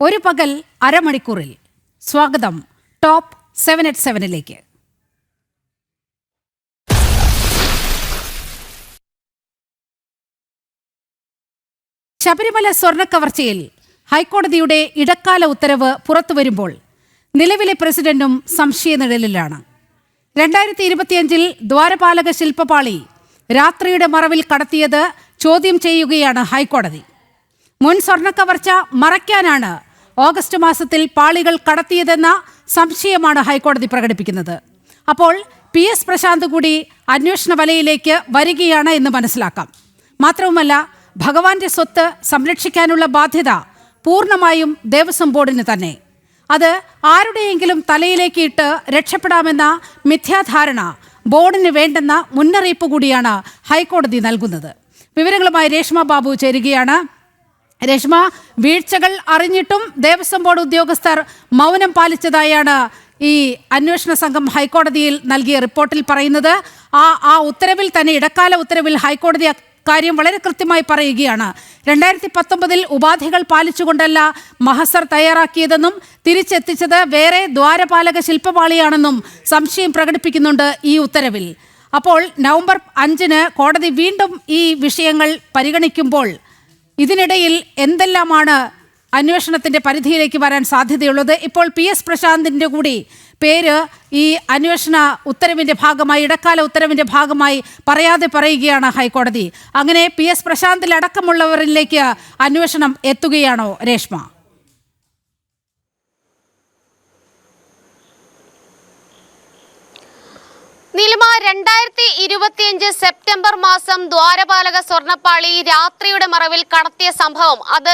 ഒരു പകൽ അരമണിക്കൂറിൽ സ്വാഗതം ടോപ്പ് 787ലേക്ക്. ശബരിമല സ്വർണ്ണക്കവർച്ചയിൽ ഹൈക്കോടതിയുടെ ഇടക്കാല ഉത്തരവ് പുറത്തുവരുമ്പോൾ നിലവിലെ പ്രസിഡന്റും സംശയനിഴലിലാണ്. 2025 ദ്വാരപാലക ശില്പപാളി രാത്രിയുടെ മറവിൽ കടത്തിയത് ചോദ്യം ചെയ്യുകയാണ് ഹൈക്കോടതി. മുൻ സ്വർണ്ണക്കവർച്ച മറയ്ക്കാനാണ് ഓഗസ്റ്റ് മാസത്തിൽ പാളികൾ കടത്തിയതെന്ന സംശയമാണ് ഹൈക്കോടതി പ്രകടിപ്പിക്കുന്നത്. അപ്പോൾ PS പ്രശാന്ത് കൂടി അന്വേഷണ വലയിലേക്ക് വരികയാണ് എന്ന് മനസ്സിലാക്കാം. മാത്രവുമല്ല, ഭഗവാന്റെ സ്വത്ത് സംരക്ഷിക്കാനുള്ള ബാധ്യത പൂർണ്ണമായും ദേവസ്വം ബോർഡിന് തന്നെ. അത് ആരുടെയെങ്കിലും തലയിലേക്ക് ഇട്ട് രക്ഷപ്പെടാമെന്ന മിഥ്യാധാരണ ബോർഡിന് വേണ്ടെന്ന മുന്നറിയിപ്പ് കൂടിയാണ് ഹൈക്കോടതി നൽകുന്നത്. വിവരങ്ങളുമായി രേഷ്മ ബാബു ചേരുകയാണ്. രേഷ്മ, വീഴ്ചകൾ അറിഞ്ഞിട്ടും ദേവസ്വം ബോർഡ് ഉദ്യോഗസ്ഥർ മൗനം പാലിച്ചതായാണ് ഈ അന്വേഷണ സംഘം ഹൈക്കോടതിയിൽ നൽകിയ റിപ്പോർട്ടിൽ പറയുന്നത്. ആ ഉത്തരവിൽ തന്നെ, ഇടക്കാല ഉത്തരവിൽ ഹൈക്കോടതി കാര്യം വളരെ കൃത്യമായി പറയുകയാണ്. 2019 ഉപാധികൾ പാലിച്ചുകൊണ്ടല്ല മഹസർ തയ്യാറാക്കിയതെന്നും തിരിച്ചെത്തിച്ചത് വേറെ ദ്വാരപാലക ശില്പപാളിയാണെന്നും സംശയം പ്രകടിപ്പിക്കുന്നുണ്ട് ഈ ഉത്തരവിൽ. അപ്പോൾ നവംബർ 5 കോടതി വീണ്ടും ഈ വിഷയങ്ങൾ പരിഗണിക്കുമ്പോൾ ഇതിനിടയിൽ എന്തെല്ലാമാണ് അന്വേഷണത്തിന്റെ പരിധിയിലേക്ക് വരാൻ സാധ്യതയുള്ളത്? ഇപ്പോൾ PS പ്രശാന്തിന്റെ കൂടി പേര് ഈ അന്വേഷണ ഉത്തരവിന്റെ ഭാഗമായി, ഇടക്കാല ഉത്തരവിന്റെ ഭാഗമായി പറയാതെ പറയുകയാണ് ഹൈക്കോടതി. അങ്ങനെ PS പ്രശാന്തിലടക്കമുള്ളവരിലേക്ക് അന്വേഷണം എത്തുകയാണോ രേഷ്മ? നിലമ 2025 സെപ്റ്റംബർ മാസം ദ്വാരപാലക സ്വർണ്ണപ്പാളി രാത്രിയുടെ മറവിൽ കടത്തിയ സംഭവം അത്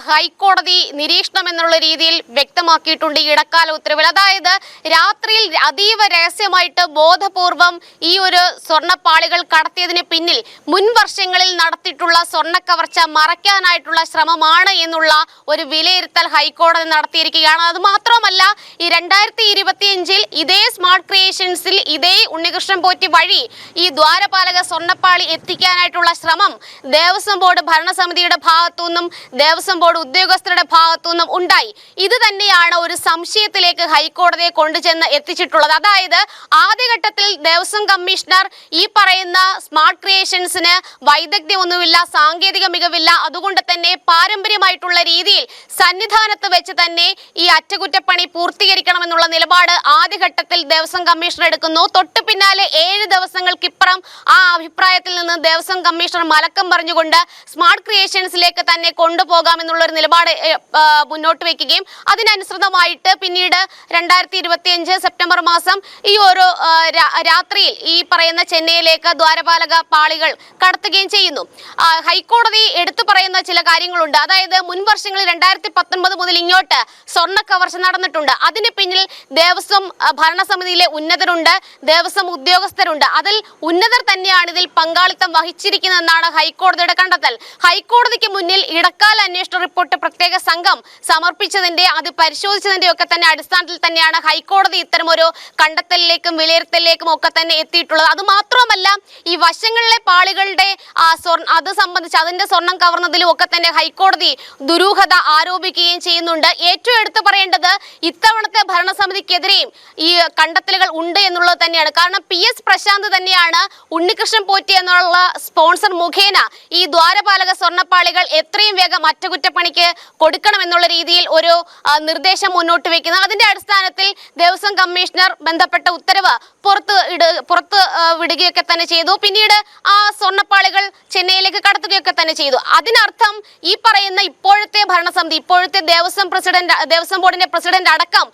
ഹൈക്കോടതി നിരീക്ഷണം എന്നുള്ള രീതിയിൽ വ്യക്തമാക്കിയിട്ടുണ്ട് ഈ ഇടക്കാല ഉത്തരവിൽ. അതായത് രാത്രിയിൽ അതീവ രഹസ്യമായിട്ട് ബോധപൂർവം ഈ ഒരു സ്വർണ്ണപ്പാളികൾ കടത്തിയതിന് പിന്നിൽ മുൻ വർഷങ്ങളിൽ നടത്തിയിട്ടുള്ള സ്വർണ്ണക്കവർച്ച മറയ്ക്കാനായിട്ടുള്ള ശ്രമമാണ് എന്നുള്ള ഒരു വിലയിരുത്തൽ ഹൈക്കോടതി നടത്തിയിരിക്കുകയാണ്. അത് മാത്രമല്ല, ഈ 2025 ഇതേ സ്മാർട്ട് ക്രിയേഷൻസിൽ ഇതേ ഉണ്ണികൃഷ്ണൻ പോറ്റി വഴി ഈ ദ്വാരപാലക സ്വർണ്ണപ്പാളി എത്തിക്കാനായിട്ടുള്ള ശ്രമം ദേവസ്വം ബോർഡ് ഭരണസമിതിയുടെ ഭാഗത്തുനിന്നും ദേവസ്വം ബോർഡ് ഉദ്യോഗസ്ഥരുടെ ഭാഗത്തുനിന്നും ഉണ്ടായി. ഇത് തന്നെയാണ് ഒരു സംശയത്തിലേക്ക് ഹൈക്കോടതിയെ കൊണ്ടുചെന്ന് എത്തിച്ചിട്ടുള്ളത്. അതായത് ആദ്യഘട്ടത്തിൽ ദേവസ്വം കമ്മീഷണർ ഈ പറയുന്ന സ്മാർട്ട് ക്രിയേഷൻസിന് വൈദഗ്ധ്യമൊന്നുമില്ല, സാങ്കേതിക മികവില്ല, അതുകൊണ്ട് തന്നെ പാരമ്പര്യമായിട്ടുള്ള രീതിയിൽ സന്നിധാനത്ത് വെച്ച് തന്നെ ഈ അറ്റകുറ്റപ്പണി പൂർത്തീകരിക്കണമെന്നുള്ള നിലപാട് ആദ്യഘട്ടത്തിൽ ദേവസ്വം കമ്മീഷണർ എടുക്കുന്നു. തൊട്ട് പിന്നാലെ 7 ദിവസങ്ങൾക്കിപ്പുറം ആ അഭിപ്രായത്തിൽ നിന്ന് ദേവസ്വം കമ്മീഷണർ മലക്കം പറഞ്ഞുകൊണ്ട് സ്മാർട്ട് ക്രിയേഷൻസിലേക്ക് തന്നെ കൊണ്ടുപോകാമെന്നുള്ളൊരു നിലപാട് മുന്നോട്ട് വയ്ക്കുകയും അതിനനുസൃതമായിട്ട് പിന്നീട് 2025 സെപ്റ്റംബർ മാസം ഈ ഒരു രാത്രിയിൽ ഈ പറയുന്ന ചെന്നൈയിലേക്ക് ദ്വാരപാലക പാളികൾ കടത്തുകയും ചെയ്യുന്നു. ഹൈക്കോടതി എടുത്തു പറയുന്ന ചില കാര്യങ്ങളുണ്ട്. അതായത് മുൻ വർഷങ്ങളിൽ 2019 മുതൽ ഇങ്ങോട്ട് സ്വർണ്ണ കവർച്ച നടന്നിട്ടുണ്ട്. അതിന് പിന്നിൽ ദേവസ്വം ഭരണസമിതിയിലെ ഉന്നതരുണ്ട്, ദേവസ്വം ഉദ്യോഗസ്ഥരുണ്ട്. അതിൽ ഉന്നതർ തന്നെയാണ് ഇതിൽ പങ്കാളിത്തം വഹിച്ചിരിക്കുന്നതെന്നാണ് ഹൈക്കോടതിയുടെ കണ്ടെത്തൽ. ഹൈക്കോടതിക്ക് മുന്നിൽ ഇടക്കാല അന്വേഷണ റിപ്പോർട്ട് പ്രത്യേക സംഘം സമർപ്പിച്ചതിന്റെ, അത് പരിശോധിച്ചതിന്റെ ഒക്കെ തന്നെ അടിസ്ഥാനത്തിൽ തന്നെയാണ് ഹൈക്കോടതി ഇത്തരമൊരു കണ്ടെത്തലിലേക്കും വിലയിരുത്തലിലേക്കും ഒക്കെ തന്നെ എത്തിയിട്ടുള്ളത്. അത് മാത്രമല്ല, ഈ വശങ്ങളിലെ പാളികളുടെ അത് സംബന്ധിച്ച് അതിന്റെ സ്വർണം കവർന്നതിലും ഒക്കെ തന്നെ ഹൈക്കോടതി ദുരൂഹത ആരോപിക്കുകയും ചെയ്യുന്നുണ്ട്. ഏറ്റവും എടുത്തു പറയേണ്ടത് ഇത്തവണത്തെ ഭരണസമിതിക്കെതിരെയും ഈ കണ്ടെത്തലുകൾ ഉണ്ട് എന്നുള്ളത് തന്നെയാണ്. കാരണം PS പ്രശാന്ത് തന്നെയാണ് ഉണ്ണികൃഷ്ണൻ പോറ്റി എന്നുള്ള സ്പോൺസർ മുഖേന ഈ ദ്വാരപാലക സ്വർണ്ണപ്പാളികൾ എത്രയും വേഗം അറ്റകുറ്റപ്പണിക്ക് കൊടുക്കണം എന്നുള്ള രീതിയിൽ ഒരു നിർദ്ദേശം മുന്നോട്ട് വെക്കുന്നത്. അതിന്റെ അടിസ്ഥാനത്തിൽ ദേവസ്വം കമ്മീഷണർ ബന്ധപ്പെട്ട ഉത്തരവ് പുറത്ത് വിടുകയൊക്കെ തന്നെ ചെയ്തു. പിന്നീട് ആ സ്വർണ്ണപ്പാളികൾ ചെന്നൈയിലേക്ക് കടത്തുകയൊക്കെ തന്നെ ചെയ്തു. അതിനർത്ഥം ഈ പറയുന്ന ഇപ്പോഴത്തെ ഭരണസമിതി, ഇപ്പോഴത്തെ ദേവസ്വം ബോർഡിന്റെ പ്രസിഡന്റ് അടക്കം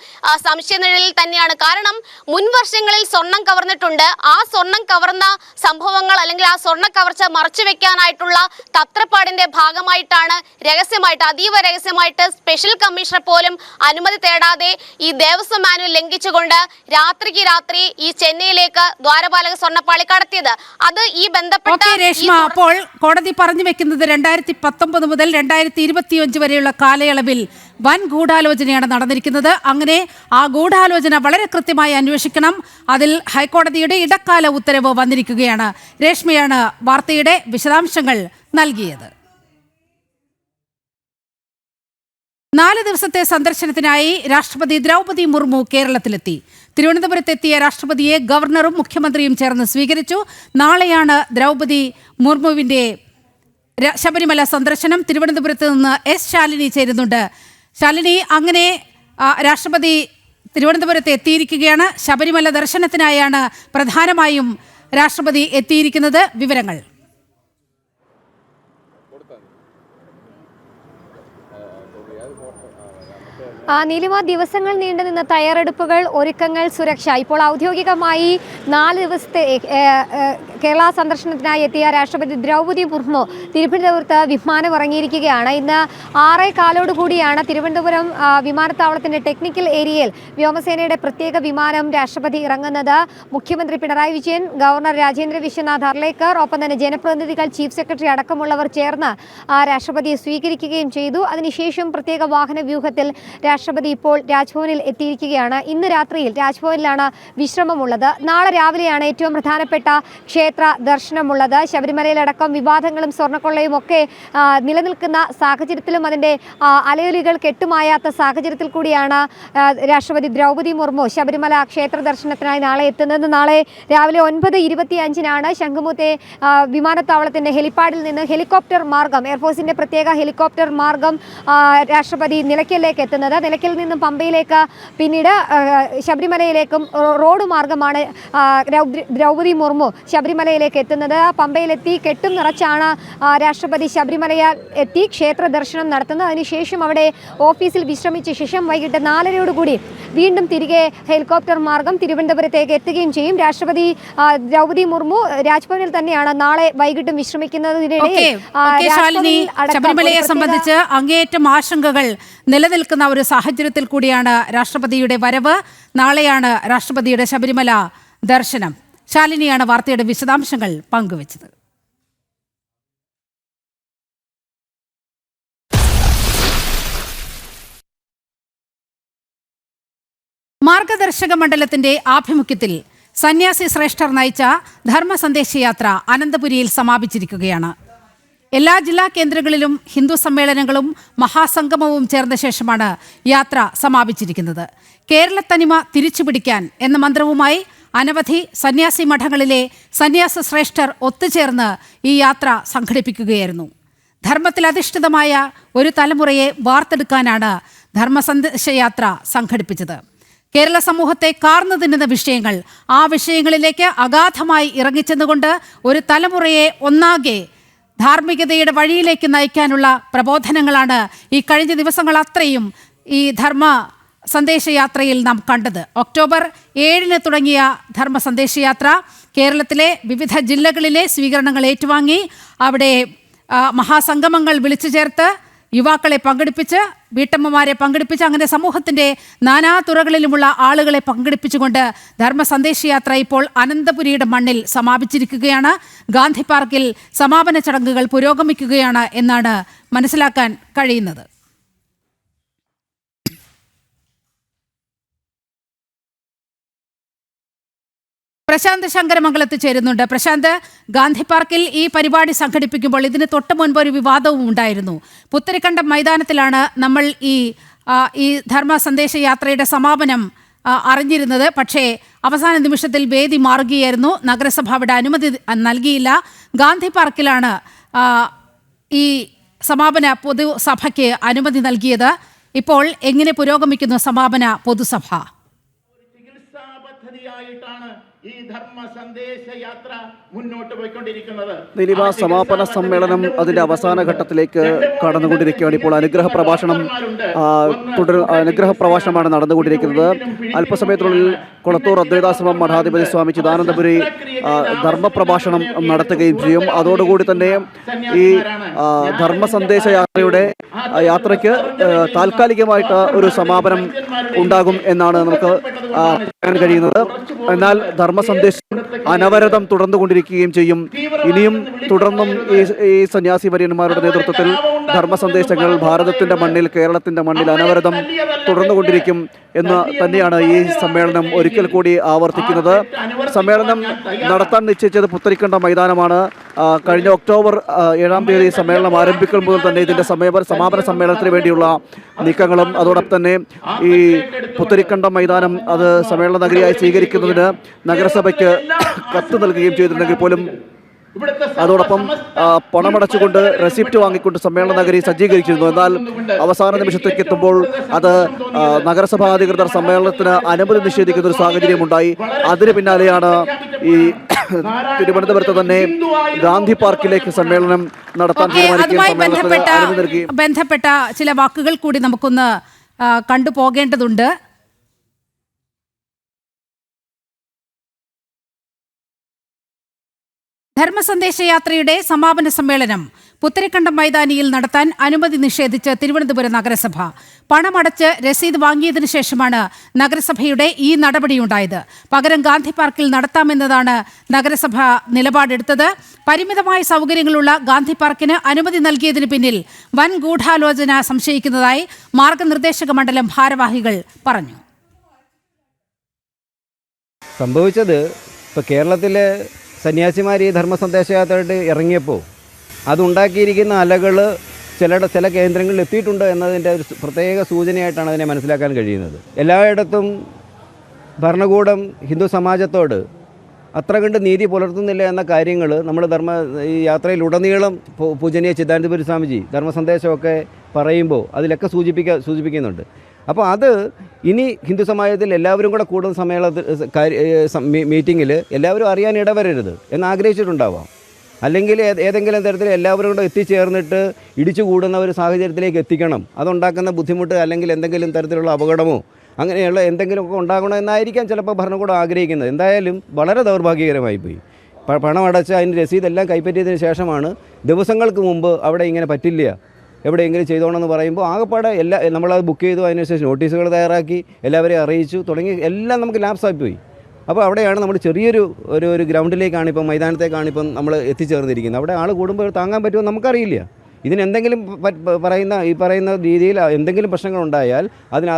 സംശയനിഴലിൽ തന്നെയാണ്. കാരണം മുൻ വർഷങ്ങളിൽ സ്വർണം കവർന്നിട്ടുണ്ട്. ആ സ്വർണം കവർന്ന സംഭവങ്ങൾ അല്ലെങ്കിൽ ആ സ്വർണ്ണ കവർച്ച മറച്ചു വെക്കാനായിട്ടുള്ള തത്രപ്പാടിന്റെ ഭാഗമായിട്ടാണ് രഹസ്യമായിട്ട്, അതീവ രഹസ്യമായിട്ട് സ്പെഷ്യൽ കമ്മീഷണർ പോലും അനുമതി തേടാതെ ഈ ദേവസ്വം മാനുവൽ ലംഘിച്ചുകൊണ്ട് രാത്രിക്ക് രാത്രി ഈ ചെന്നൈയിലേക്ക് ദ്വാരപാലക സ്വർണ്ണപ്പാളി കടത്തിയത്. അത് ഈ ബന്ധപ്പെട്ട അപ്പോൾ കോടതി പറഞ്ഞു വെക്കുന്നത് 2019 മുതൽ 2025 വരെയുള്ള കാലയളവിൽ വൻ ഗൂഢാലോചനയാണ് നടന്നിരിക്കുന്നത്. അങ്ങനെ ആ ഗൂഢാലോചന വളരെ കൃത്യമായി അന്വേഷിക്കണം. അതിൽ ഹൈക്കോടതിയുടെ ഇടക്കാല ഉത്തരവ് വന്നിരിക്കുകയാണ്. രേഷ്മയാണ് വാർത്തയുടെ വിശദാംശങ്ങൾ നൽകിയത്. 4 ദിവസത്തെ സന്ദർശനത്തിനായി രാഷ്ട്രപതി ദ്രൗപദി മുർമു കേരളത്തിലെത്തി. തിരുവനന്തപുരത്തെത്തിയ രാഷ്ട്രപതിയെ ഗവർണറും മുഖ്യമന്ത്രിയും ചേർന്ന് സ്വീകരിച്ചു. നാളെയാണ് ദ്രൗപദി മുർമുവിന്റെ ശബരിമല സന്ദർശനം. തിരുവനന്തപുരത്ത് നിന്ന് എസ് ശാലിനി ചേരുന്നുണ്ട്. ശാലിനി, അങ്ങനെ രാഷ്ട്രപതി തിരുവനന്തപുരത്ത് എത്തിയിരിക്കുകയാണ്. ശബരിമല ദർശനത്തിനായാണ് പ്രധാനമായും രാഷ്ട്രപതി എത്തിയിരിക്കുന്നത്. വിവരങ്ങൾ. നീലിമ, ദിവസങ്ങൾ നീണ്ടുനിന്ന തയ്യാറെടുപ്പുകൾ, ഒരുക്കങ്ങൾ, സുരക്ഷ. ഇപ്പോൾ ഔദ്യോഗികമായി 4 ദിവസത്തെ കേരള സന്ദർശനത്തിനായി എത്തിയ രാഷ്ട്രപതി ദ്രൗപദി മുർമു തിരുവനന്തപുരത്ത് വിമാനം ഇറങ്ങിയിരിക്കുകയാണ്. ഇന്ന് 6:15 തിരുവനന്തപുരം വിമാനത്താവളത്തിന്റെ ടെക്നിക്കൽ ഏരിയയിൽ വ്യോമസേനയുടെ പ്രത്യേക വിമാനം രാഷ്ട്രപതി ഇറങ്ങുന്നത്. മുഖ്യമന്ത്രി പിണറായി വിജയൻ, ഗവർണർ രാജേന്ദ്ര വിശ്വനാഥ് അർലേക്കർ, ഒപ്പം തന്നെ ജനപ്രതിനിധികൾ, ചീഫ് സെക്രട്ടറി അടക്കമുള്ളവർ ചേർന്ന് രാഷ്ട്രപതിയെ സ്വീകരിക്കുകയും ചെയ്തു. അതിനുശേഷം പ്രത്യേക വാഹന വ്യൂഹത്തിൽ രാഷ്ട്രപതി ഇപ്പോൾ രാജ്ഭവനിൽ എത്തിയിരിക്കുകയാണ്. ഇന്ന് രാത്രിയിൽ രാജ്ഭവനിലാണ് വിശ്രമമുള്ളത്. നാളെ രാവിലെയാണ് ഏറ്റവും പ്രധാനപ്പെട്ട ക്ഷേത്ര ദർശനമുള്ളത്. ശബരിമലയിലടക്കം വിവാദങ്ങളും സ്വർണ്ണക്കൊള്ളയും ഒക്കെ നിലനിൽക്കുന്ന സാഹചര്യത്തിലും അതിൻ്റെ അലയൊലികൾ കെട്ടുമായാത്ത സാഹചര്യത്തിൽ കൂടിയാണ് രാഷ്ട്രപതി ദ്രൗപദി മുർമു ശബരിമല ക്ഷേത്ര ദർശനത്തിനായി നാളെ എത്തുന്നത്. നാളെ രാവിലെ 9:25 ശംഖുമുത്തെ വിമാനത്താവളത്തിൻ്റെ ഹെലിപ്പാഡിൽ നിന്ന് ഹെലികോപ്റ്റർ മാർഗം, എയർഫോഴ്സിൻ്റെ പ്രത്യേക ഹെലികോപ്റ്റർ മാർഗം രാഷ്ട്രപതി നിലയ്ക്കലിലേക്ക് എത്തുന്നത്. നിലയ്ക്കൽ നിന്നും പമ്പയിലേക്ക്, പിന്നീട് ശബരിമലയിലേക്കും റോഡ് മാർഗമാണ് ദ്രൗപദി മുർമു ശബരിമലയിലേക്ക് എത്തുന്നത്. പമ്പയിലെത്തി കെട്ടും നിറച്ചാണ് രാഷ്ട്രപതി ശബരിമലയിൽ എത്തി ക്ഷേത്ര ദർശനം നടത്തുന്നത്. അതിനുശേഷം അവിടെ ഓഫീസിൽ വിശ്രമിച്ച ശേഷം വൈകിട്ട് 4:30 വീണ്ടും തിരികെ ഹെലികോപ്റ്റർ മാർഗം തിരുവനന്തപുരത്തേക്ക് എത്തുകയും ചെയ്യും. രാഷ്ട്രപതി ദ്രൗപദി മുർമു രാജ്ഭവനിൽ തന്നെയാണ് നാളെ വൈകിട്ടും വിശ്രമിക്കുന്നതിനിടെ ശബരിമലയെ സംബന്ധിച്ച് അങ്ങേയറ്റം ആശങ്കകൾ നിലനിൽക്കുന്ന ഒരു സാഹചര്യത്തിൽ കൂടിയാണ് രാഷ്ട്രപതിയുടെ വരവ്. നാളെയാണ് രാഷ്ട്രപതിയുടെ ശബരിമല ദർശനം. ശാലിനിയാണ് വാർത്തയുടെ വിശദാംശങ്ങൾ പങ്കുവച്ചത്. മാർഗദർശക മണ്ഡലത്തിന്റെ ആഭിമുഖ്യത്തിൽ സന്യാസി ശ്രേഷ്ഠർ നയിച്ച ധർമ്മ സന്ദേശയാത്ര അനന്തപുരിയിൽ സമാപിച്ചിരിക്കുകയാണ്. എല്ലാ ജില്ലാ കേന്ദ്രങ്ങളിലും ഹിന്ദു സമ്മേളനങ്ങളും മഹാസംഗമവും ചേർന്ന ശേഷമാണ് യാത്ര സമാപിച്ചിരിക്കുന്നത്. കേരളത്തനിമ തിരിച്ചുപിടിക്കാൻ എന്ന മന്ത്രവുമായി അനവധി സന്യാസി മഠങ്ങളിലെ സന്യാസ ശ്രേഷ്ഠർ ഒത്തുചേർന്ന് ഈ യാത്ര സംഘടിപ്പിക്കുകയായിരുന്നു. ധർമ്മത്തിലധിഷ്ഠിതമായ ഒരു തലമുറയെ വാർത്തെടുക്കാനാണ് ധർമ്മ സന്ദേശയാത്ര സംഘടിപ്പിച്ചത്. കേരള സമൂഹത്തെ കാർന്നു തിന്നുന്ന വിഷയങ്ങൾ, ആ വിഷയങ്ങളിലേക്ക് അഗാധമായി ഇറങ്ങിച്ചെന്നുകൊണ്ട് ഒരു തലമുറയെ ഒന്നാകെ ധാർമ്മികതയുടെ വഴിയിലേക്ക് നയിക്കാനുള്ള പ്രബോധനങ്ങളാണ് ഈ കഴിഞ്ഞ ദിവസങ്ങൾ അത്രയും ഈ ധർമ്മ സന്ദേശയാത്രയിൽ നാം കണ്ടത്. ഒക്ടോബർ 7 തുടങ്ങിയ ധർമ്മ സന്ദേശയാത്ര കേരളത്തിലെ വിവിധ ജില്ലകളിലെ സ്വീകരണങ്ങൾ ഏറ്റുവാങ്ങി അവിടെ മഹാസംഗമങ്ങൾ വിളിച്ചു ചേർത്ത് യുവാക്കളെ പങ്കെടുപ്പിച്ച്, വീട്ടമ്മമാരെ പങ്കെടുപ്പിച്ച്, അങ്ങനെ സമൂഹത്തിൻ്റെ നാനാ തുറകളിലുമുള്ള ആളുകളെ പങ്കെടുപ്പിച്ചുകൊണ്ട് ധർമ്മ സന്ദേശയാത്ര ഇപ്പോൾ അനന്തപുരിയുടെ മണ്ണിൽ സമാപിച്ചിരിക്കുകയാണ്. ഗാന്ധി പാർക്കിൽ സമാപന ചടങ്ങുകൾ പുരോഗമിക്കുകയാണ് എന്നാണ് മനസ്സിലാക്കാൻ കഴിയുന്നത്. പ്രശാന്ത് ശങ്കരമംഗലത്ത് ചേരുന്നുണ്ട്. പ്രശാന്ത്, ഗാന്ധി പാർക്കിൽ ഈ പരിപാടി സംഘടിപ്പിക്കുമ്പോൾ ഇതിന് തൊട്ട് മുൻപ് ഒരു വിവാദവും ഉണ്ടായിരുന്നു. പുത്തരിക്കണ്ടം മൈതാനത്തിലാണ് നമ്മൾ ഈ ധർമ്മ സന്ദേശയാത്രയുടെ സമാപനം അറിഞ്ഞിരുന്നത്. പക്ഷേ അവസാന നിമിഷത്തിൽ വേദി മാറുകയായിരുന്നു. നഗരസഭ അവിടെ അനുമതി നൽകിയില്ല. ഗാന്ധി പാർക്കിലാണ് ഈ സമാപന പൊതുസഭയ്ക്ക് അനുമതി നൽകിയത്. ഇപ്പോൾ എങ്ങനെ പുരോഗമിക്കുന്നു സമാപന പൊതുസഭ? ഈ ധർമ്മ സന്ദേശ യാത്ര മുന്നോട്ട് പോയിക്കൊണ്ടിരിക്കുന്നത്. നിലിമ, സമാപന സമ്മേളനം അതിന്റെ അവസാന ഘട്ടത്തിലേക്ക് കടന്നുകൊണ്ടിരിക്കുകയാണ്. ഇപ്പോൾ അനുഗ്രഹ പ്രഭാഷണമാണ് നടന്നുകൊണ്ടിരിക്കുന്നത്. അല്പസമയത്തിനുള്ളിൽ കൊളത്തൂർ അദ്വൈതാശ്രമം മഠാധിപതി സ്വാമി ചിദാനന്ദപുരി ധർമ്മപ്രഭാഷണം നടത്തുകയും ചെയ്യും. അതോടുകൂടി തന്നെ ഈ ധർമ്മ സന്ദേശ യാത്രയ്ക്ക് താൽക്കാലികമായിട്ട് ഒരു സമാപനം ഉണ്ടാകും എന്നാണ് നമുക്ക് പറയാൻ കഴിയുന്നത്. എന്നാൽ ധർമ്മ സന്ദേശം അനവരതം തുടർന്നുകൊണ്ടിരിക്കുകയും ചെയ്യും. ഇനിയും തുടർന്നും ഈ സന്യാസി വര്യന്മാരുടെ നേതൃത്വത്തിൽ ധർമ്മ സന്ദേശങ്ങൾ ഭാരതത്തിന്റെ മണ്ണിൽ, കേരളത്തിന്റെ മണ്ണിൽ അനവരതം തുടർന്നുകൊണ്ടിരിക്കും എന്ന് തന്നെയാണ് ഈ സമ്മേളനം ഒരിക്കൽ കൂടി ആവർത്തിക്കുന്നത്. സമ്മേളനം നടത്താൻ നിശ്ചയിച്ചത് പുത്തരിക്കണ്ടം മൈതാനമാണ്. കഴിഞ്ഞ ഒക്ടോബർ 7-ാം തീയതി സമ്മേളനം ആരംഭിക്കൽ മുതൽ തന്നെ ഇതിൻ്റെ സമാപന സമ്മേളനത്തിന് വേണ്ടിയുള്ള നീക്കങ്ങളും അതോടൊപ്പം തന്നെ ഈ പുത്തരിക്കണ്ടം മൈതാനം അത് സമ്മേളന നഗരിയായി സ്വീകരിക്കുന്നതിന് നഗരസഭയ്ക്ക് കത്ത് നൽകുകയും ചെയ്തിട്ടുണ്ടെങ്കിൽ പോലും അതോടൊപ്പം പണമടച്ചുകൊണ്ട് റെസിപ്റ്റ് വാങ്ങിക്കൊണ്ട് സമ്മേളന നഗരി സജ്ജീകരിച്ചിരുന്നു. എന്നാൽ അവസാന നിമിഷത്തേക്ക് എത്തുമ്പോൾ അത് നഗരസഭാ അധികൃതർ സമ്മേളനത്തിന് അനുമതി നിഷേധിക്കുന്ന ഒരു സാഹചര്യമുണ്ടായി. അതിന് പിന്നാലെയാണ് ഈ തിരുവനന്തപുരത്ത് തന്നെ ഗാന്ധി പാർക്കിലേക്ക് സമ്മേളനം നടത്താൻ തീരുമാനിക്കുകയും ബന്ധപ്പെട്ട ചില വാക്കുകൾ കൂടി നമുക്കൊന്ന് കണ്ടുപോകേണ്ടതുണ്ട്. ധർമ്മസന്ദേശയാത്രയുടെ സമാപന സമ്മേളനം പുത്തരിക്കണ്ടം മൈതാനിയിൽ നടത്താൻ അനുമതി നിഷേധിച്ച് തിരുവനന്തപുരം നഗരസഭ. പണമടച്ച് രസീത് വാങ്ങിയതിനു ശേഷമാണ് നഗരസഭയുടെ ഈ നടപടിയുണ്ടായത്. പകരം ഗാന്ധി പാർക്കിൽ നടത്താമെന്നതാണ് നഗരസഭ നിലപാടെടുത്തത്. പരിമിതമായ സൗകര്യങ്ങളുള്ള ഗാന്ധി പാർക്കിന് അനുമതി നൽകിയതിന് പിന്നിൽ വൻ ഗൂഢാലോചന സംശയിക്കുന്നതായി മാർഗനിർദ്ദേശക മണ്ഡലം ഭാരവാഹികൾ പറഞ്ഞു. സംഭവിച്ചത് ഇപ്പോൾ കേരളത്തിലെ സന്യാസിമാർ ഈ ധർമ്മസന്ദേശയാത്രയായിട്ട് ഇറങ്ങിയപ്പോൾ അതുണ്ടാക്കിയിരിക്കുന്ന അലകൾ ചില കേന്ദ്രങ്ങളിൽ എത്തിയിട്ടുണ്ട് എന്നതിൻ്റെ ഒരു പ്രത്യേക സൂചനയായിട്ടാണ് അതിനെ മനസ്സിലാക്കാൻ കഴിയുന്നത്. എല്ലായിടത്തും ഭരണകൂടം ഹിന്ദു സമാജത്തോട് അത്ര കണ്ട് നീതി പുലർത്തുന്നില്ല എന്ന കാര്യങ്ങൾ നമ്മൾ ഈ യാത്രയിലുടനീളം പൂജനീയ ചിദാനന്ദപുരി സ്വാമിജി ധർമ്മസന്ദേശമൊക്കെ പറയുമ്പോൾ അതിലൊക്കെ സൂചിപ്പിക്കുന്നുണ്ട്. അപ്പോൾ അത് ഇനി ഹിന്ദു സമാജത്തിൽ എല്ലാവരും കൂടെ കൂടുന്ന മീറ്റിങ്ങിൽ എല്ലാവരും അറിയാൻ ഇടവരരുത് എന്ന് ആഗ്രഹിച്ചിട്ടുണ്ടാവാം. അല്ലെങ്കിൽ ഏതെങ്കിലും തരത്തിൽ എല്ലാവരും കൂടെ എത്തിച്ചേർന്നിട്ട് ഇടിച്ചു കൂടുന്ന ഒരു സാഹചര്യത്തിലേക്ക് എത്തിക്കണം. അതുണ്ടാക്കുന്ന ബുദ്ധിമുട്ട് അല്ലെങ്കിൽ എന്തെങ്കിലും തരത്തിലുള്ള അപകടമോ അങ്ങനെയുള്ള എന്തെങ്കിലുമൊക്കെ ഉണ്ടാകണമെന്നായിരിക്കാം ചിലപ്പോൾ ഭരണകൂടം ആഗ്രഹിക്കുന്നത്. എന്തായാലും വളരെ ദൗർഭാഗ്യകരമായി പോയി. പണമടച്ച് അതിന് രസീതെല്ലാം കൈപ്പറ്റിയതിന് ശേഷമാണ് ദിവസങ്ങൾക്ക് മുമ്പ് അവിടെ ഇങ്ങനെ പറ്റില്ല എവിടെയെങ്കിലും ചെയ്തോണമെന്ന് പറയുമ്പോൾ ആകെപ്പാടെ നമ്മളത് ബുക്ക് ചെയ്തു, അതിനുശേഷം നോട്ടീസുകൾ തയ്യാറാക്കി എല്ലാവരെയും അറിയിച്ചു തുടങ്ങി എല്ലാം നമുക്ക് ലാപ്സായി പോയി. അപ്പോൾ അവിടെയാണ് നമ്മൾ ചെറിയൊരു ഒരു ഗ്രൗണ്ടിലേക്കാണ് ഇപ്പം മൈതാനത്തേക്കാണ് ഇപ്പം നമ്മൾ എത്തിച്ചേർന്നിരിക്കുന്നത്. അവിടെ ആൾ കൂടുമ്പോൾ താങ്ങാൻ പറ്റുമോ നമുക്കറിയില്ല. ഇതിനെന്തെങ്കിലും പറയുന്ന രീതിയിൽ എന്തെങ്കിലും പ്രശ്നങ്ങളുണ്ടായാൽ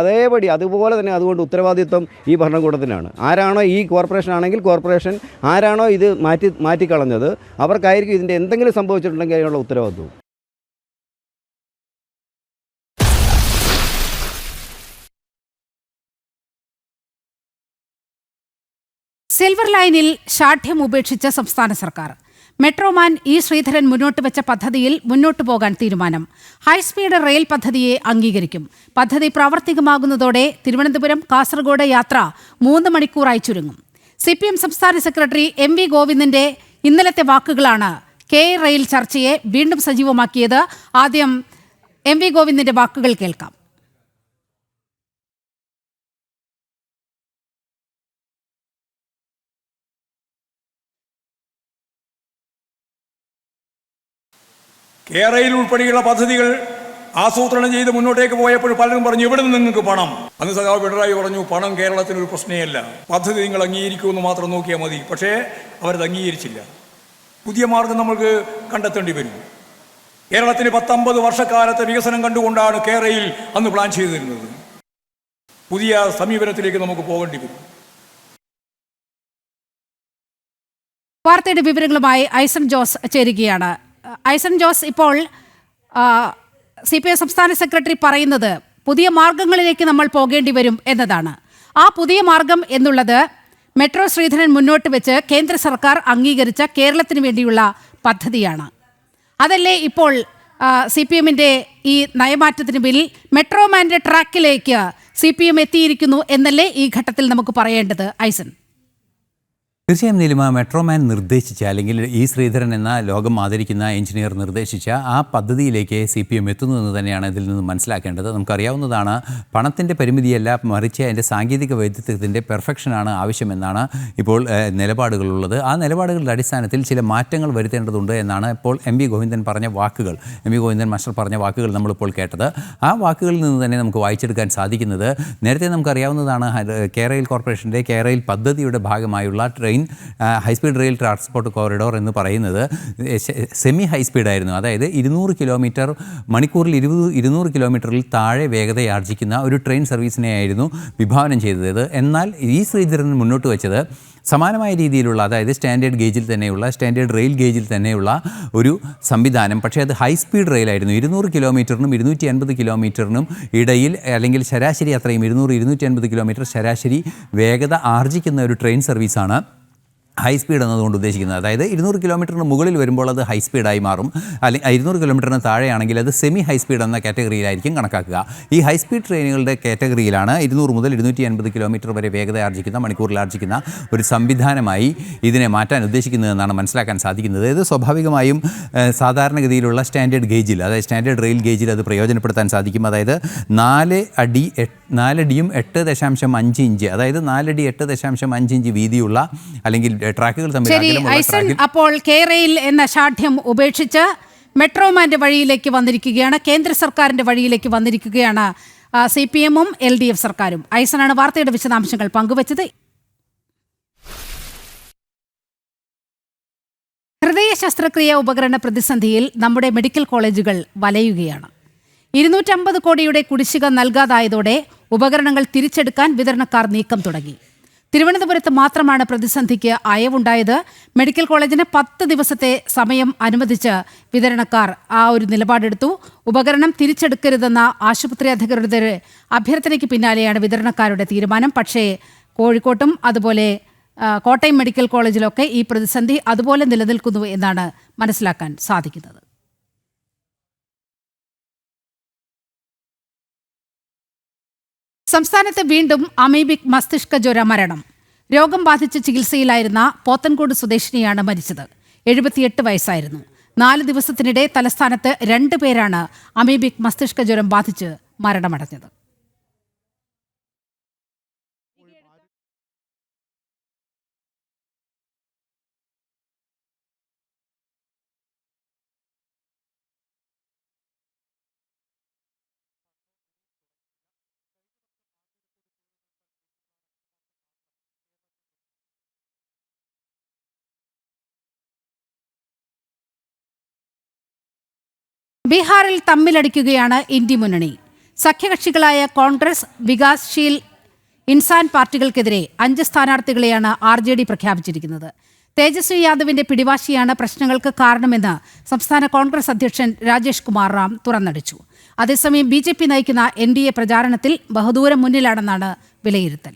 അതേപടി അതുപോലെ തന്നെ അതുകൊണ്ട് ഉത്തരവാദിത്വം ഈ ഭരണകൂടത്തിനാണ്. ആരാണോ ഈ കോർപ്പറേഷൻ ആണെങ്കിൽ കോർപ്പറേഷൻ ആരാണോ ഇത് മാറ്റിക്കളഞ്ഞത് അവർക്കായിരിക്കും ഇതിൻ്റെ എന്തെങ്കിലും സംഭവിച്ചിട്ടുണ്ടെങ്കിൽ അതിനുള്ള ഉത്തരവാദിത്വം. സിൽവർ ലൈനിൽ ശാഠ്യം ഉപേക്ഷിച്ച സംസ്ഥാന സർക്കാർ. മെട്രോമാൻ ഇ ശ്രീധരൻ മുന്നോട്ട് വെച്ച പദ്ധതിയിൽ മുന്നോട്ടു പോകാൻ തീരുമാനം. ഹൈസ്പീഡ് റെയിൽ പദ്ധതിയെ അംഗീകരിക്കും. പദ്ധതി പ്രാവർത്തികമാകുന്നതോടെ തിരുവനന്തപുരം കാസർഗോഡ് യാത്ര 3 മണിക്കൂറായി ചുരുങ്ങും. CPM സംസ്ഥാന സെക്രട്ടറി MV ഗോവിന്ദന്റെ ഇന്നലത്തെ വാക്കുകളാണ് റെയിൽ ചർച്ചയെ വീണ്ടും സജീവമാക്കിയത്. ആദ്യം MV ഗോവിന്ദന്റെ വാക്കുകൾ കേൾക്കാം. കേരളയിൽ ഉൾപ്പെടെയുള്ള പദ്ധതികൾ ആസൂത്രണം ചെയ്ത് മുന്നോട്ടേക്ക് പോയപ്പോൾ പലരും പറഞ്ഞു എവിടെ നിന്ന് നിങ്ങൾക്ക് പണം. അന്ന് സഖാവ് പിണറായി പറഞ്ഞു പണം കേരളത്തിനൊരു പ്രശ്നമല്ല, പദ്ധതി നിങ്ങൾ അംഗീകരിക്കുമെന്ന് മാത്രം നോക്കിയാൽ മതി. പക്ഷേ അവരത് അംഗീകരിച്ചില്ല. പുതിയ മാർഗം നമ്മൾക്ക് കണ്ടെത്തേണ്ടി വരും. കേരളത്തിന് 19 വർഷക്കാലത്തെ വികസനം കണ്ടുകൊണ്ടാണ് കേരളയിൽ അന്ന് പ്ലാൻ ചെയ്തിരുന്നത്. പുതിയ സമീപനത്തിലേക്ക് നമുക്ക് പോകേണ്ടി വരും. വാർത്തയുടെ വിവരങ്ങളുമായി ഐസൺ ജോസ് ചേരുകയാണ്. ഐസൺ ജോസ്, ഇപ്പോൾ CPM സംസ്ഥാന സെക്രട്ടറി പറയുന്നത് പുതിയ മാർഗങ്ങളിലേക്ക് നമ്മൾ പോകേണ്ടി വരും എന്നതാണ്. ആ പുതിയ മാർഗം എന്നുള്ളത് മെട്രോ ശ്രീധരൻ മുന്നോട്ട് വെച്ച് കേന്ദ്ര സർക്കാർ അംഗീകരിച്ച കേരളത്തിന് വേണ്ടിയുള്ള പദ്ധതിയാണ്. അതല്ലേ ഇപ്പോൾ CPMന്റെ ഈ നയമാറ്റത്തിന് പിന്നിൽ? മെട്രോമാൻ്റെ ട്രാക്കിലേക്ക് CPM എത്തിയിരിക്കുന്നു എന്നല്ലേ ഈ ഘട്ടത്തിൽ നമുക്ക് പറയേണ്ടത് ഐസൺ? തീർച്ചയായും നീലിമ, മെട്രോമാൻ നിർദ്ദേശിച്ച അല്ലെങ്കിൽ ഇ ശ്രീധരൻ എന്ന ലോകം ആദരിക്കുന്ന എഞ്ചിനീയർ നിർദ്ദേശിച്ച ആ പദ്ധതിയിലേക്ക് CPM എത്തുന്നു എന്ന് തന്നെയാണ് ഇതിൽ നിന്ന് മനസ്സിലാക്കേണ്ടത്. നമുക്കറിയാവുന്നതാണ്, പണത്തിൻ്റെ പരിമിതിയല്ല മറിച്ച് അതിൻ്റെ സാങ്കേതിക വൈദഗ്ധ്യത്തിൻ്റെ പെർഫെക്ഷനാണ് ആവശ്യമെന്നാണ് ഇപ്പോൾ നിലപാടുകളുള്ളത്. ആ നിലപാടുകളുടെ അടിസ്ഥാനത്തിൽ ചില മാറ്റങ്ങൾ വരുത്തേണ്ടതുണ്ട് എന്നാണ് ഇപ്പോൾ MV ഗോവിന്ദൻ പറഞ്ഞ വാക്കുകൾ, MV ഗോവിന്ദൻ മാസ്റ്റർ പറഞ്ഞ വാക്കുകൾ നമ്മളിപ്പോൾ കേട്ടത്. ആ വാക്കുകളിൽ നിന്ന് തന്നെ നമുക്ക് വായിച്ചെടുക്കാൻ സാധിക്കുന്നത്, നേരത്തെ നമുക്കറിയാവുന്നതാണ് കേരള കോർപ്പറേഷൻ്റെ കേരള പദ്ധതിയുടെ ഭാഗമായുള്ള train high speed rail transport corridor എന്ന് പറയുന്നത് സെമി ഹൈസ്പീഡായിരുന്നു. അതായത് 200 കിലോമീറ്റർ മണിക്കൂറിൽ 200 കിലോമീറ്ററിൽ താഴെ വേഗതയാർജിക്കുന്ന ഒരു ട്രെയിൻ സർവീസിനെയായിരുന്നു വിഭാവനം ചെയ്തത്. എന്നാൽ ഈ ശ്രീധരൻ മുന്നോട്ട് വെച്ചത് സമാനമായ രീതിയിലുള്ള, അതായത് സ്റ്റാൻഡേർഡ് റെയിൽ ഗേജിൽ തന്നെയുള്ള ഒരു സംവിധാനം. പക്ഷേ അത് ഹൈസ്പീഡ് റെയിലായിരുന്നു. 200 കിലോമീറ്ററിനും 250 കിലോമീറ്ററിനും ഇടയിൽ, അല്ലെങ്കിൽ ശരാശരി അത്രയും 200-250 കിലോമീറ്റർ ശരാശരി വേഗത ആർജിക്കുന്ന ഒരു ട്രെയിൻ സർവീസാണ് ഹൈ സ്പീഡ് എന്നതുകൊണ്ട് ഉദ്ദേശിക്കുന്നത്. അതായത് 200 കിലോമീറ്ററിന് മുകളിൽ വരുമ്പോൾ അത് ഹൈ സ്പീഡായി മാറും. അല്ലെങ്കിൽ 200 കിലോമീറ്ററിന് താഴെയാണെങ്കിൽ അത് സെമി ഹൈ സ്പീഡ് എന്ന കാറ്റഗറിയിലായിരിക്കും കണക്കാക്കുക. ഈ ഹൈ സ്പീഡ് ട്രെയിനുകളുടെ കാറ്റഗറിയിലാണ് 200 മുതൽ 250 കിലോമീറ്റർ വരെ വേഗത ആർജിക്കുന്ന, മണിക്കൂറിൽ ആർജിക്കുന്ന ഒരു സംവിധാനമായി ഇതിനെ മാറ്റാൻ ഉദ്ദേശിക്കുന്നതെന്നാണ് മനസ്സിലാക്കാൻ സാധിക്കുന്നത്. ഇത് സ്വാഭാവികമായും സാധാരണഗതിയിലുള്ള സ്റ്റാൻഡേർഡ് ഗേജിൽ, അതായത് സ്റ്റാൻഡേർഡ് റെയിൽ ഗേജിൽ അത് പ്രയോജനപ്പെടുത്താൻ സാധിക്കും. അതായത് 4 അടിയും 8.5 ഇഞ്ച്, അതായത് 4 അടി 8.5 ഇഞ്ച് വീതിയുള്ള, അല്ലെങ്കിൽ ട്രാക്കുകൾ തമ്മിൽ. അപ്പോൾ കെയറയിൽ എന്ന ഷാഠ്യം ഉപേക്ഷിച്ച് മെട്രോമാന്റെ വഴിയിലേക്ക് വന്നിരിക്കുകയാണ്, കേന്ദ്ര സർക്കാരിന്റെ വഴിയിലേക്ക് വന്നിരിക്കുകയാണ് CPM-ഉം LDF സർക്കാരും. ഐസനാണ് വാർത്തയുടെ വിശദാംശങ്ങൾ പങ്കുവച്ചത്. ഹൃദയ ശസ്ത്രക്രിയ ഉപകരണ പ്രതിസന്ധിയിൽ നമ്മുടെ മെഡിക്കൽ കോളേജുകൾ വലയുകയാണ്. 250 കോടിയുടെ കുടിശ്ശിക നൽകാതായതോടെ ഉപകരണങ്ങൾ തിരിച്ചെടുക്കാൻ വിതരണക്കാർ നീക്കം തുടങ്ങി. തിരുവനന്തപുരത്ത് മാത്രമാണ് പ്രതിസന്ധിക്ക് അയവുണ്ടായത്. മെഡിക്കൽ കോളേജിന് 10 ദിവസത്തെ സമയം അനുവദിച്ച് വിതരണക്കാർ ആ ഒരു നിലപാടെടുത്തു. ഉപകരണം തിരിച്ചെടുക്കരുതെന്ന ആശുപത്രി അധികൃതരുടെ അഭ്യർത്ഥനയ്ക്ക് പിന്നാലെയാണ് വിതരണക്കാരുടെ തീരുമാനം. പക്ഷേ കോഴിക്കോട്ടും അതുപോലെ കോട്ടയം മെഡിക്കൽ കോളേജിലൊക്കെ ഈ പ്രതിസന്ധി അതുപോലെ നിലനിൽക്കുന്നു എന്നാണ് മനസ്സിലാക്കാൻ സാധിക്കുന്നത്. സംസ്ഥാനത്ത് വീണ്ടും അമീബിക് മസ്തിഷ്ക ജ്വര മരണം. രോഗം ബാധിച്ച് ചികിത്സയിലായിരുന്ന പോത്തൻകോട് സ്വദേശിനിയാണ് മരിച്ചത്. 78 വയസ്സായിരുന്നു. 4 ദിവസത്തിനിടെ തലസ്ഥാനത്ത് 2 പേരാണ് അമീബിക് മസ്തിഷ്ക ജ്വരം ബാധിച്ച് മരണമടഞ്ഞത്. ബീഹാറിൽ തമ്മിലടിക്കുകയാണ് ഇന്ത്യ മുന്നണി. സഖ്യകക്ഷികളായ കോൺഗ്രസ്, വികാസ്ശീൽ ഇൻസാൻ പാർട്ടികൾക്കെതിരെ 5 സ്ഥാനാർത്ഥികളെയാണ് RJD പ്രഖ്യാപിച്ചിരിക്കുന്നത്. തേജസ്വി യാദവിന്റെ പിടിവാശിയാണ് പ്രശ്നങ്ങൾക്ക് കാരണമെന്ന് സംസ്ഥാന കോൺഗ്രസ് അധ്യക്ഷൻ രാജേഷ് കുമാർ റാം തുറന്നടിച്ചു. അതേസമയം BJP നയിക്കുന്ന NDA പ്രചാരണത്തിൽ ബഹുദൂരം മുന്നിലാണെന്നാണ് വിലയിരുത്തൽ.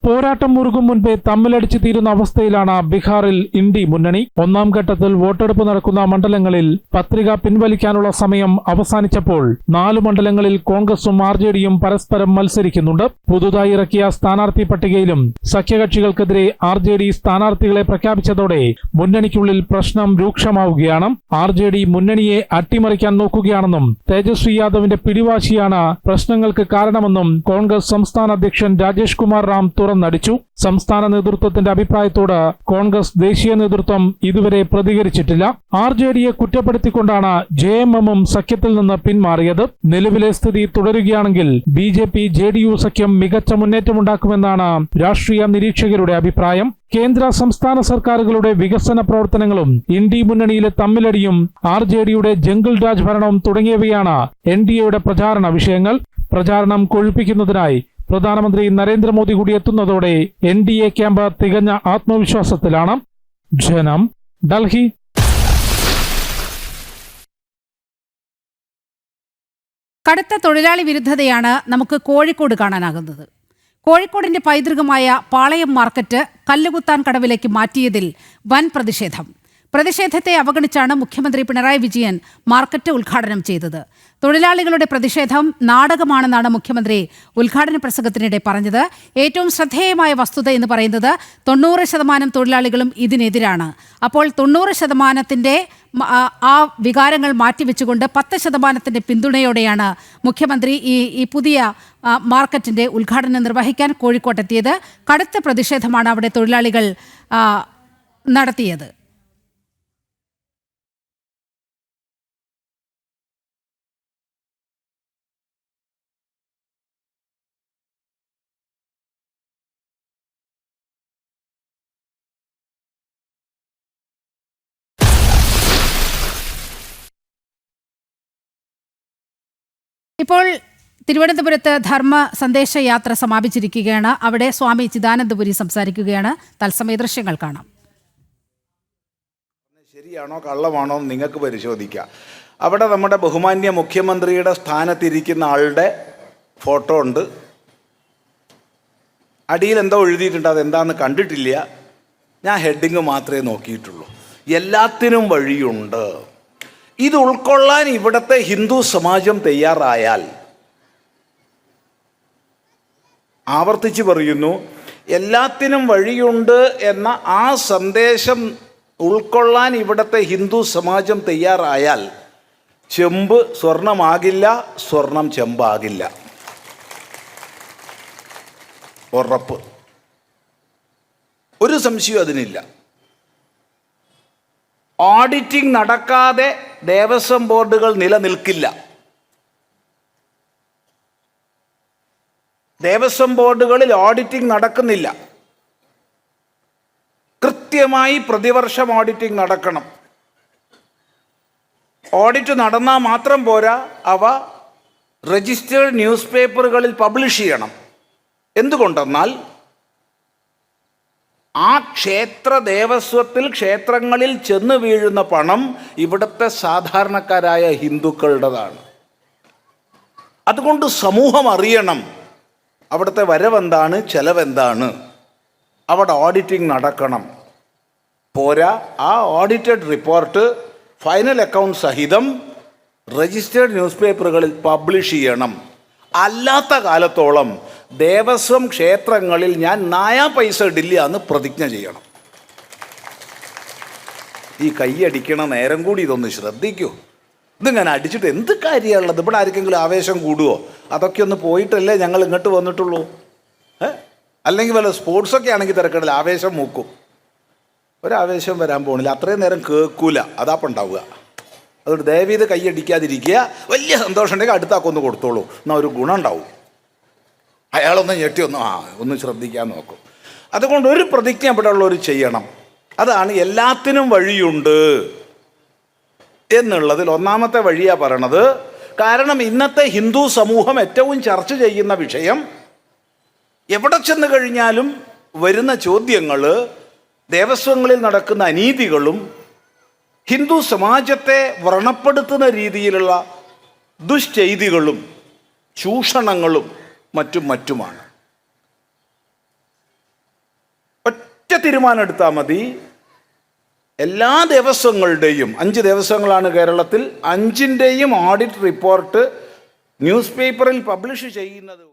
പോരാട്ടം മുറുകും മുൻപേ തമ്മിലടിച്ചു തീരുന്ന അവസ്ഥയിലാണ് ബീഹാറിൽ ഇന്ത്യ മുന്നണി. 1ാം ഘട്ടത്തിൽ വോട്ടെടുപ്പ് നടക്കുന്ന മണ്ഡലങ്ങളിൽ പത്രിക പിൻവലിക്കാനുള്ള സമയം അവസാനിച്ചപ്പോൾ 4 മണ്ഡലങ്ങളിൽ കോൺഗ്രസും RJDയും പരസ്പരം മത്സരിക്കുന്നുണ്ട്. പുതുതായി ഇറക്കിയ സ്ഥാനാർത്ഥി പട്ടികയിലും സഖ്യകക്ഷികൾക്കെതിരെ RJD സ്ഥാനാർത്ഥികളെ പ്രഖ്യാപിച്ചതോടെ മുന്നണിക്കുള്ളിൽ പ്രശ്നം രൂക്ഷമാവുകയാണ്. RJD മുന്നണിയെ അട്ടിമറിക്കാൻ നോക്കുകയാണെന്നും തേജസ്വി യാദവിന്റെ പിടിവാശിയാണ് പ്രശ്നങ്ങൾക്ക് കാരണമെന്നും കോൺഗ്രസ് സംസ്ഥാന അധ്യക്ഷൻ രാജേഷ് കുമാർ റാം തുറന്നടിച്ചു. സംസ്ഥാന നേതൃത്വത്തിന്റെ അഭിപ്രായത്തോട് കോൺഗ്രസ് ദേശീയ നേതൃത്വം ഇതുവരെ പ്രതികരിച്ചിട്ടില്ല. RJDയെ കുറ്റപ്പെടുത്തിക്കൊണ്ടാണ് JMM-ഉം സഖ്യത്തിൽ നിന്ന് പിന്മാറിയത്. നിലവിലെ സ്ഥിതി തുടരുകയാണെങ്കിൽ BJP-JDU സഖ്യം മികച്ച മുന്നേറ്റമുണ്ടാക്കുമെന്നാണ് രാഷ്ട്രീയ നിരീക്ഷകരുടെ അഭിപ്രായം. കേന്ദ്ര സംസ്ഥാന സർക്കാരുകളുടെ വികസന പ്രവർത്തനങ്ങളും ഇന്ത്യ മുന്നണിയിലെ തമ്മിലടിയും RJDയുടെ ജംഗിൾ രാജ് ഭരണവും തുടങ്ങിയവയാണ് NDAയുടെ പ്രചാരണ വിഷയങ്ങൾ. പ്രചാരണം കൊഴുപ്പിക്കുന്നതിനായി പ്രധാനമന്ത്രി നരേന്ദ്രമോദി കൂടി എത്തുന്നതോടെ NDA ക്യാമ്പ് തികഞ്ഞ ആത്മവിശ്വാസത്തിലാണ്. ജനം, ഡൽഹി. കടുത്ത തൊഴിലാളി വിരുദ്ധതയാണ് നമുക്ക് കോഴിക്കോട് കാണാനാകുന്നത്. കോഴിക്കോടിന്റെ പൈതൃകമായ പാളയം മാർക്കറ്റ് കല്ലുകുത്താൻ കടവിലേക്ക് മാറ്റിയതിൽ വൻ പ്രതിഷേധം. പ്രതിഷേധത്തെ അവഗണിച്ചാണ് മുഖ്യമന്ത്രി പിണറായി വിജയൻ മാർക്കറ്റ് ഉദ്ഘാടനം ചെയ്തത്. തൊഴിലാളികളുടെ പ്രതിഷേധം നാടകമാണെന്നാണ് മുഖ്യമന്ത്രി ഉദ്ഘാടന പ്രസംഗത്തിനിടെ പറഞ്ഞത്. ഏറ്റവും ശ്രദ്ധേയമായ വസ്തുത എന്ന് പറയുന്നത് 90% തൊഴിലാളികളും ഇതിനെതിരാണ്. അപ്പോൾ 90%ന്റെ ആ വികാരങ്ങൾ മാറ്റിവെച്ചുകൊണ്ട് 10% പിന്തുണയോടെയാണ് മുഖ്യമന്ത്രി ഈ പുതിയ മാർക്കറ്റിന്റെ ഉദ്ഘാടനം നിർവഹിക്കാൻ കോഴിക്കോട്ടെത്തിയത്. കടുത്ത പ്രതിഷേധമാണ് അവിടെ തൊഴിലാളികൾ നടത്തിയത്. ഇപ്പോൾ തിരുവനന്തപുരത്ത് ധർമ്മ സന്ദേശയാത്ര സമാപിച്ചിരിക്കുകയാണ്. അവിടെ സ്വാമി ചിദാനന്ദപുരി സംസാരിക്കുകയാണ്. തത്സമയ ദൃശ്യങ്ങൾ കാണാം. ശരിയാണോ കള്ളമാണോ എന്ന് നിങ്ങൾക്ക് പരിശോധിക്കാം. അവിടെ നമ്മുടെ ബഹുമാന്യ മുഖ്യമന്ത്രിയുടെ സ്ഥാനത്തിരിക്കുന്ന ആളുടെ ഫോട്ടോ ഉണ്ട്. അടിയിൽ എന്തോ എഴുതിയിട്ടുണ്ട്, അതെന്താണെന്ന് കണ്ടിട്ടില്ല. ഞാൻ ഹെഡിങ് മാത്രമേ നോക്കിയിട്ടുള്ളൂ. എല്ലാത്തിനും വഴിയുണ്ട്. ഇത് ഉൾക്കൊള്ളാൻ ഇവിടുത്തെ ഹിന്ദു സമാജം തയ്യാറായാൽ, ആവർത്തിച്ച് പറയുന്നു, എല്ലാത്തിനും വഴിയുണ്ട് എന്ന ആ സന്ദേശം ഉൾക്കൊള്ളാൻ ഇവിടുത്തെ ഹിന്ദു സമാജം തയ്യാറായാൽ ചെമ്പ് സ്വർണമാകില്ല, സ്വർണം ചെമ്പാകില്ല. ഉറപ്പ്, ഒരു സംശയവും അതിനില്ല. ഓഡിറ്റിംഗ് നടക്കാതെ ദേവസ്വം ബോർഡുകൾ നിലനിൽക്കില്ല. ദേവസ്വം ബോർഡുകളിൽ ഓഡിറ്റിംഗ് നടക്കുന്നില്ല. കൃത്യമായി പ്രതിവർഷം ഓഡിറ്റിംഗ് നടക്കണം. ഓഡിറ്റ് നടന്നാൽ മാത്രം പോരാ, അവ രജിസ്റ്റേർഡ് ന്യൂസ് പേപ്പറുകളിൽ പബ്ലിഷ് ചെയ്യണം. എന്തുകൊണ്ടെന്നാൽ ആ ക്ഷേത്ര ദേവസ്വത്തിൽ, ക്ഷേത്രങ്ങളിൽ ചെന്ന് വീഴുന്ന പണം ഇവിടുത്തെ സാധാരണക്കാരായ ഹിന്ദുക്കളുടേതാണ്. അതുകൊണ്ട് സമൂഹം അറിയണം അവിടുത്തെ വരവെന്താണ്, ചെലവെന്താണ്. അവിടെ ഓഡിറ്റിംഗ് നടക്കണം. പോരാ, ആ ഓഡിറ്റഡ് റിപ്പോർട്ട് ഫൈനൽ അക്കൗണ്ട് സഹിതം രജിസ്റ്റേർഡ് ന്യൂസ് പേപ്പറുകളിൽ പബ്ലിഷ് ചെയ്യണം. അല്ലാത്ത കാലത്തോളം ദേവസ്വം ക്ഷേത്രങ്ങളിൽ ഞാൻ നായാ പൈസ ഇടില്ല എന്ന് പ്രതിജ്ഞ ചെയ്യണം. ഈ കൈയടിക്കണ നേരം കൂടി ഇതൊന്ന് ശ്രദ്ധിക്കൂ. ഇതിങ്ങനെ അടിച്ചിട്ട് എന്ത് കാര്യമുള്ളത്? ഇവിടെ ആർക്കെങ്കിലും ആവേശം കൂടുമോ? അതൊക്കെ ഒന്ന് പോയിട്ടല്ലേ ഞങ്ങൾ ഇങ്ങോട്ട് വന്നിട്ടുള്ളൂ. അല്ലെങ്കിൽ വല്ല സ്പോർട്സൊക്കെ ആണെങ്കിൽ തിരക്കടില്ല, ആവേശം മൂക്കും. ഒരാവേശം വരാൻ പോണില്ല, അത്രയും നേരം കേൾക്കൂല, അതാപ്പം ഉണ്ടാവുക. അതുകൊണ്ട് ദയവീത് കൈയടിക്കാതിരിക്കുക. വലിയ സന്തോഷം ഉണ്ടെങ്കിൽ അടുത്താക്കൊന്ന് കൊടുത്തോളൂ, എന്നാൽ ഒരു ഗുണം ഉണ്ടാവും. അയാളൊന്ന് ഞെട്ടി ഒന്ന് ശ്രദ്ധിക്കാൻ നോക്കും. അതുകൊണ്ട് ഒരു പ്രതിജ്ഞ ഇവിടെ ഉള്ളവർ ചെയ്യണം. അതാണ് എല്ലാത്തിനും വഴിയുണ്ട് എന്നുള്ളതിൽ ഒന്നാമത്തെ വഴിയാണ് പറയണത്. കാരണം ഇന്നത്തെ ഹിന്ദു സമൂഹം ഏറ്റവും ചർച്ച ചെയ്യുന്ന വിഷയം, എവിടെ ചെന്ന് കഴിഞ്ഞാലും വരുന്ന ചോദ്യങ്ങൾ ദേവസ്വങ്ങളിൽ നടക്കുന്ന അനീതികളും ഹിന്ദു സമാജത്തെ വ്രണപ്പെടുത്തുന്ന രീതിയിലുള്ള ദുശ്ചെയ്തികളും ചൂഷണങ്ങളും മറ്റുമാണ്. ഒറ്റ തീരുമാനം എടുത്താൽ മതി. എല്ലാ ദേവസ്വങ്ങളുടെയും, 5 ദേവസ്വങ്ങളാണ് കേരളത്തിൽ, 5ൻ്റെയും ഓഡിറ്റ് റിപ്പോർട്ട് ന്യൂസ് പേപ്പറിൽ പബ്ലിഷ് ചെയ്യുന്നത്